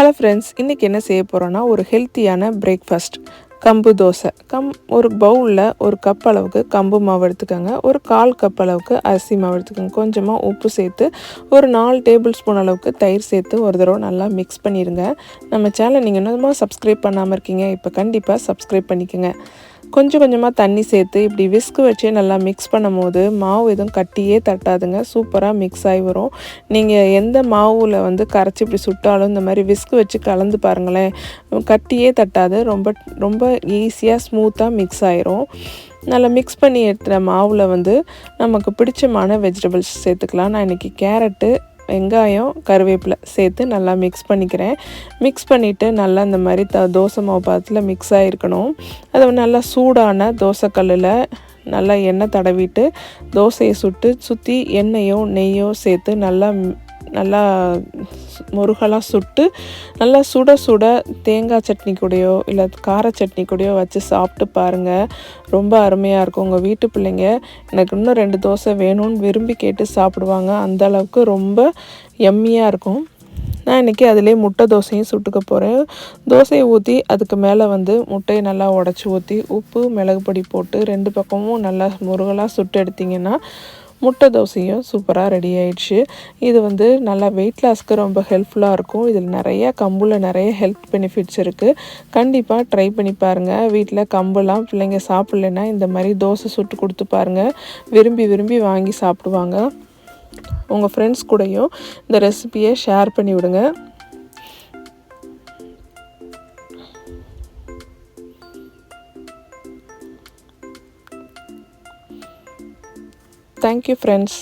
Hello friends, இன்றைக்கி என்ன செய்ய போகிறோன்னா ஒரு ஹெல்த்தியான பிரேக்ஃபாஸ்ட் கம்பு தோசை. ஒரு பவுலில் ஒரு கப் அளவுக்கு கம்பு மாவு எடுத்துக்கோங்க. ஒரு 1/4 கப் அளவுக்கு அரிசி மாவு எடுத்துக்கோங்க. கொஞ்சமாக உப்பு சேர்த்து ஒரு 4 டேபிள் ஸ்பூன் அளவுக்கு தயிர் சேர்த்து ஒரு தடவை நல்லா மிக்ஸ் பண்ணிடுங்க. நம்ம சேனலை நீங்கள் இன்னுமா சப்ஸ்கிரைப் பண்ணாமல் இருக்கீங்க, இப்போ கண்டிப்பாக சப்ஸ்கிரைப் பண்ணிக்கோங்க. கொஞ்சம் கொஞ்சமாக தண்ணி சேர்த்து இப்படி விஸ்கு வச்சே நல்லா மிக்ஸ் பண்ணும் போது மாவு எதுவும் கட்டியே தட்டாதுங்க, சூப்பராக மிக்ஸ் ஆகி வரும். நீங்கள் எந்த மாவில் கரைச்சி இப்படி சுட்டாலும் இந்த மாதிரி விஸ்கு வச்சு கலந்து பாருங்களேன், கட்டியே தட்டாது, ரொம்ப ரொம்ப ஈஸியாக ஸ்மூத்தாக மிக்ஸ் ஆயிரும். நல்லா மிக்ஸ் பண்ணி எடுத்துகிற மாவில் நமக்கு பிடிச்சமான வெஜிடபிள்ஸ் சேர்த்துக்கலாம். நான் இன்றைக்கி கேரட்டு, வெங்காயம், கருவேப்பிலை சேர்த்து நல்லா மிக்ஸ் பண்ணிக்கிறேன். மிக்ஸ் பண்ணிவிட்டு நல்லா இந்த மாதிரி தோசை மாவு பாத்தில் மிக்ஸ் ஆகிருக்கணும். அதை நல்லா சூடான தோசைக்கல்லில் நல்லா எண்ணெய் தடவிட்டு தோசையை சுற்றி எண்ணெயோ நெய்யோ சேர்த்து நல்லா முருகலாக சுட்டு நல்லா சுட சுட தேங்காய் சட்னி கூடயோ இல்லை கார சட்னி கூடயோ வச்சு சாப்பிட்டு பாருங்கள், ரொம்ப அருமையாக இருக்கும். உங்கள் வீட்டு பிள்ளைங்க எனக்கு இன்னும் 2 தோசை வேணும்னு விரும்பி கேட்டு சாப்பிடுவாங்க. அந்த அளவுக்கு ரொம்ப எம்மியாக இருக்கும். நான் இன்றைக்கி அதிலே முட்டை தோசையும் சுட்டுக்க போகிறேன். தோசையை ஊற்றி அதுக்கு மேலே முட்டையை நல்லா உடச்சி ஊற்றி உப்பு மிளகு பொடி போட்டு 2 பக்கமும் நல்லா முருகலாக சுட்டு எடுத்திங்கன்னா முட்டை தோசையும் சூப்பராக ரெடி ஆயிடுச்சு. இது நல்லா வெயிட் லாஸ்க்கு ரொம்ப ஹெல்ப்ஃபுல்லாக இருக்கும். இதில் கம்பில் நிறைய ஹெல்த் பெனிஃபிட்ஸ் இருக்குது. கண்டிப்பாக ட்ரை பண்ணி பாருங்கள். வீட்டில் கம்புலாம் பிள்ளைங்க சாப்பிட்லன்னா இந்த மாதிரி தோசை சுட்டு கொடுத்து பாருங்கள், விரும்பி விரும்பி வாங்கி சாப்பிடுவாங்க. உங்கள் ஃப்ரெண்ட்ஸ் கூடயும் இந்த ரெசிபியை ஷேர் பண்ணி விடுங்க. Thank you friends.